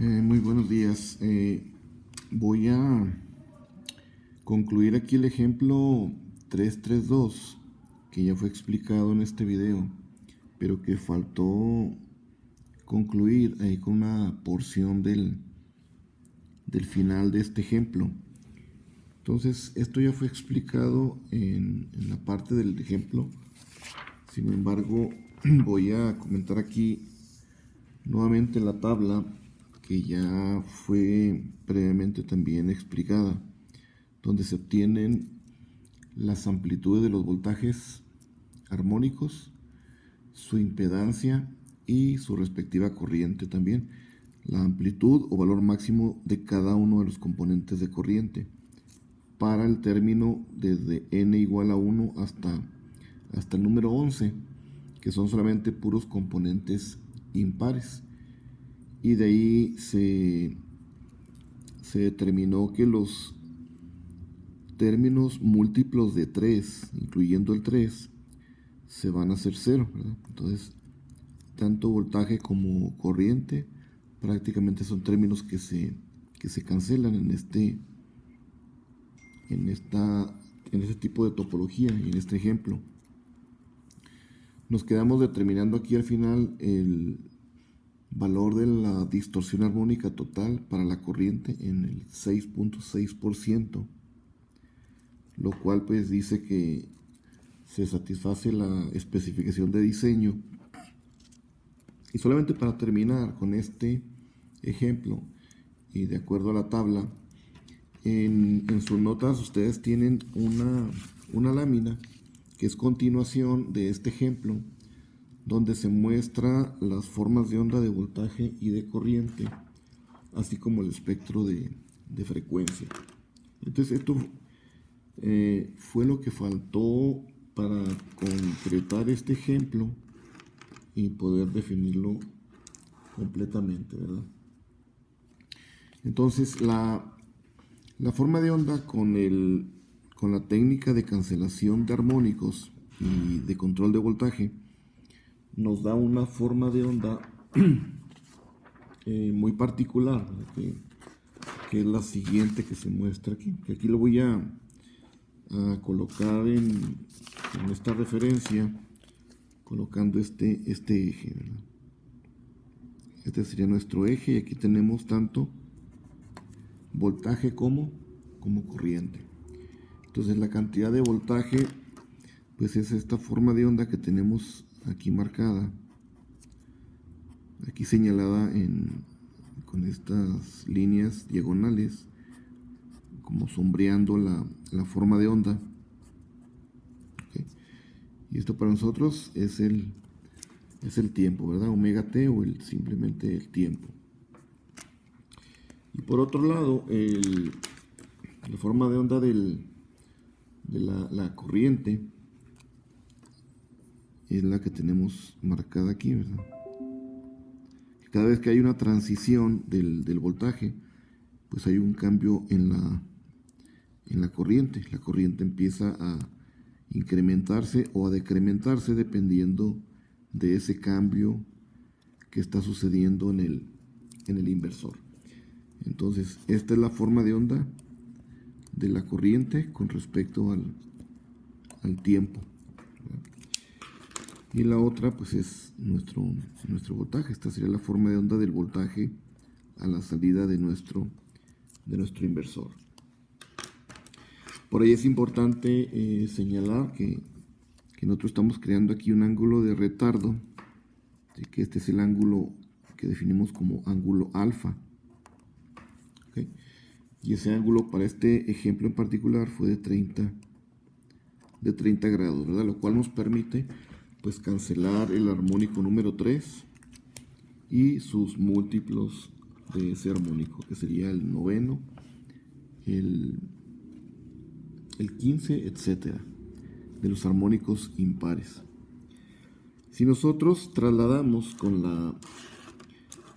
Muy buenos días. Voy a concluir aquí el ejemplo 332 que ya fue explicado en este video, pero que faltó concluir ahí con una porción del final de este ejemplo. Entonces, esto ya fue explicado en la parte del ejemplo. Sin embargo, voy a comentar aquí nuevamente la tabla que ya fue previamente también explicada, donde se obtienen las amplitudes de los voltajes armónicos, su impedancia y su respectiva corriente también, la amplitud o valor máximo de cada uno de los componentes de corriente para el término desde n igual a 1 hasta el número 11, que son solamente puros componentes impares. Y de ahí se determinó que los términos múltiplos de 3, incluyendo el 3, se van a hacer 0, ¿verdad? Entonces, tanto voltaje como corriente prácticamente son términos que se cancelan en este tipo de topología y en este ejemplo. Nos quedamos determinando aquí al final el valor de la distorsión armónica total para la corriente en el 6.6%, lo cual pues dice que se satisface la especificación de diseño. Y solamente para terminar con este ejemplo, y de acuerdo a la tabla, en sus notas ustedes tienen una lámina que es continuación de este ejemplo, donde se muestra las formas de onda de voltaje y de corriente, así como el espectro de frecuencia. Entonces esto fue lo que faltó para concretar este ejemplo y poder definirlo completamente, ¿verdad? Entonces la forma de onda con la técnica de cancelación de armónicos y de control de voltaje nos da una forma de onda muy particular, que es la siguiente que se muestra aquí. Que aquí lo voy a colocar en esta referencia, colocando este eje, ¿verdad? Este sería nuestro eje, y aquí tenemos tanto voltaje como corriente. Entonces la cantidad de voltaje pues es esta forma de onda que tenemos aquí marcada, aquí señalada con estas líneas diagonales, como sombreando la forma de onda. ¿Okay? Y esto para nosotros es el tiempo, ¿verdad? Omega t, o simplemente el tiempo. Y por otro lado, la forma de onda de la corriente es la que tenemos marcada aquí, ¿verdad? Cada vez que hay una transición del voltaje, pues hay un cambio en la corriente. La corriente empieza a incrementarse o a decrementarse dependiendo de ese cambio que está sucediendo en el inversor. Entonces, esta es la forma de onda de la corriente con respecto al tiempo. Y la otra pues es nuestro voltaje. Esta sería la forma de onda del voltaje a la salida de nuestro inversor. Por ahí es importante señalar que nosotros estamos creando aquí un ángulo de retardo, ¿sí? Que este es el ángulo que definimos como ángulo alfa. ¿Okay? Y ese ángulo para este ejemplo en particular fue de 30 grados, ¿verdad? Lo cual nos permite pues cancelar el armónico número 3 y sus múltiplos de ese armónico, que sería el noveno, el 15, etcétera, de los armónicos impares. Si nosotros trasladamos con la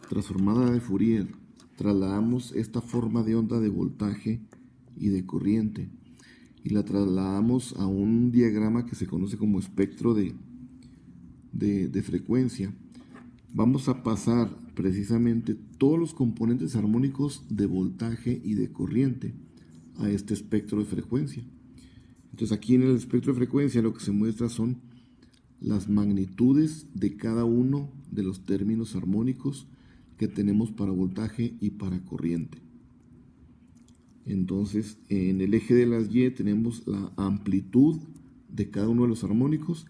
transformada de Fourier, trasladamos esta forma de onda de voltaje y de corriente y la trasladamos a un diagrama que se conoce como espectro de frecuencia, vamos a pasar precisamente todos los componentes armónicos de voltaje y de corriente a este espectro de frecuencia. Entonces aquí en el espectro de frecuencia lo que se muestra son las magnitudes de cada uno de los términos armónicos que tenemos para voltaje y para corriente. Entonces en el eje de las Y tenemos la amplitud de cada uno de los armónicos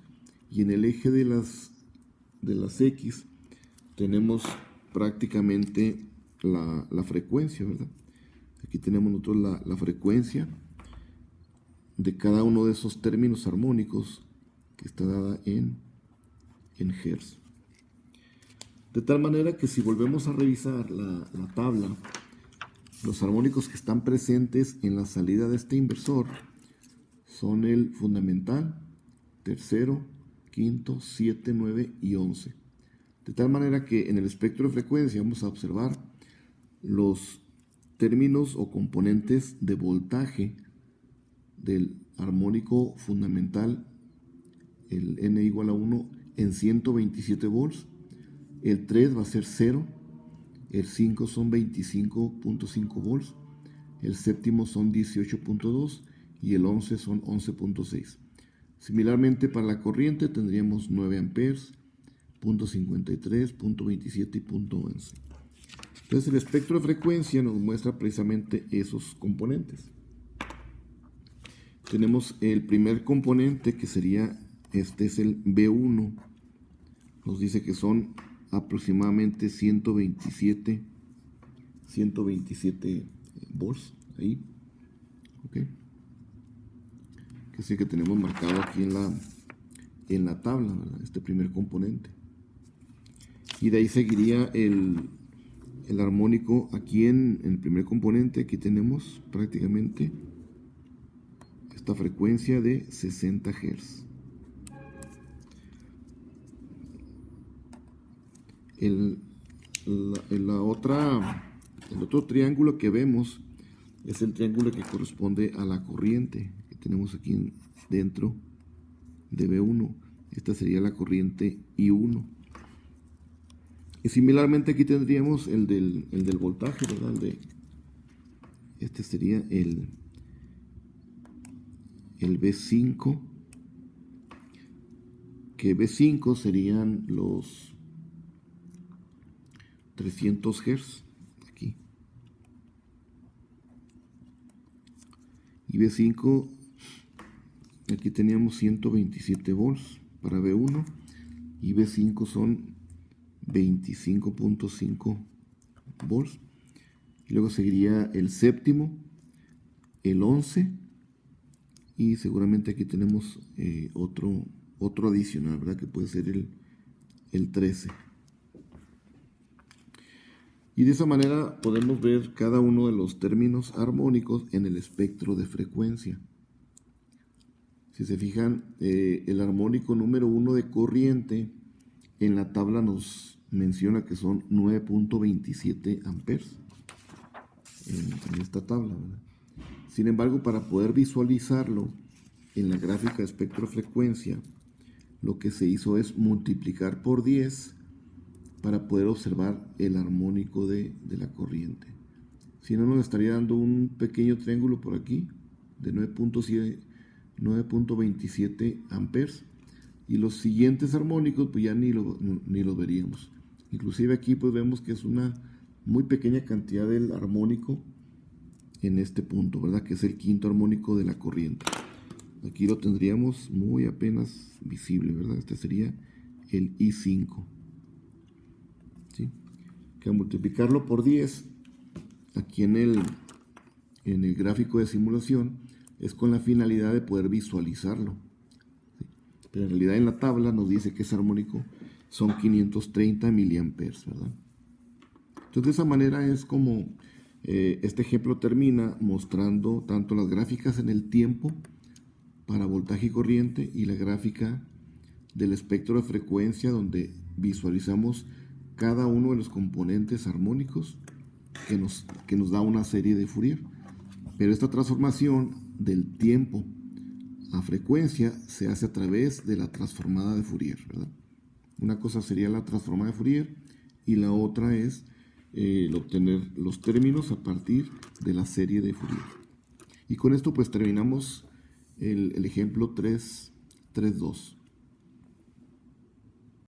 y en el eje de las X tenemos prácticamente la frecuencia, ¿verdad? Aquí tenemos nosotros la frecuencia de cada uno de esos términos armónicos que está dada en Hertz. De tal manera que si volvemos a revisar la tabla, los armónicos que están presentes en la salida de este inversor son el fundamental, tercero, quinto, 7, 9 y 11. De tal manera que en el espectro de frecuencia vamos a observar los términos o componentes de voltaje del armónico fundamental, el N igual a 1, en 127 volts, el 3 va a ser 0, el 5 son 25.5 volts, el séptimo son 18.2 y el 11 son 11.6. Similarmente para la corriente tendríamos 9 amperes, 0.53, 0.27 y 0.11. Entonces el espectro de frecuencia nos muestra precisamente esos componentes. Tenemos el primer componente que sería, este es el B1, nos dice que son aproximadamente 127 volts ahí, ok, que es el que tenemos marcado aquí en la tabla, ¿verdad? Este primer componente, y de ahí seguiría el armónico aquí en el primer componente. Aquí tenemos prácticamente esta frecuencia de 60 Hz. El otro triángulo que vemos es el triángulo que corresponde a la corriente que tenemos aquí dentro de B1. Esta sería la corriente I1. Y similarmente aquí tendríamos el del voltaje, ¿verdad? Este sería el B5, que B5 serían los 300 Hz aquí. Y B5, aquí teníamos 127 volts para B1 y B5 son 25.5 volts. Y luego seguiría el séptimo, el 11 y seguramente aquí tenemos otro adicional, ¿verdad? Que puede ser el 13. Y de esa manera podemos ver cada uno de los términos armónicos en el espectro de frecuencia. Si se fijan, el armónico número 1 de corriente en la tabla nos menciona que son 9.27 amperes en esta tabla, ¿verdad? Sin embargo, para poder visualizarlo en la gráfica de espectro de frecuencia, lo que se hizo es multiplicar por 10 para poder observar el armónico de la corriente. Si no, nos estaría dando un pequeño triángulo por aquí de 9.27 amperes, y los siguientes armónicos pues ya ni los veríamos. Inclusive aquí pues vemos que es una muy pequeña cantidad del armónico en este punto, ¿verdad? Que es el quinto armónico de la corriente. Aquí lo tendríamos muy apenas visible, ¿verdad? Este sería el I5. ¿Sí? Que al multiplicarlo por 10, aquí en el gráfico de simulación, es con la finalidad de poder visualizarlo. ¿Sí? Pero en realidad en la tabla nos dice que ese armónico son 530 miliamperes, ¿verdad? Entonces de esa manera es como este ejemplo termina mostrando tanto las gráficas en el tiempo para voltaje y corriente y la gráfica del espectro de frecuencia, donde visualizamos cada uno de los componentes armónicos que nos da una serie de Fourier. Pero esta transformación del tiempo a frecuencia se hace a través de la transformada de Fourier, ¿verdad? Una cosa sería la transformada de Fourier y la otra es el obtener los términos a partir de la serie de Fourier. Y con esto pues terminamos el ejemplo 3.2.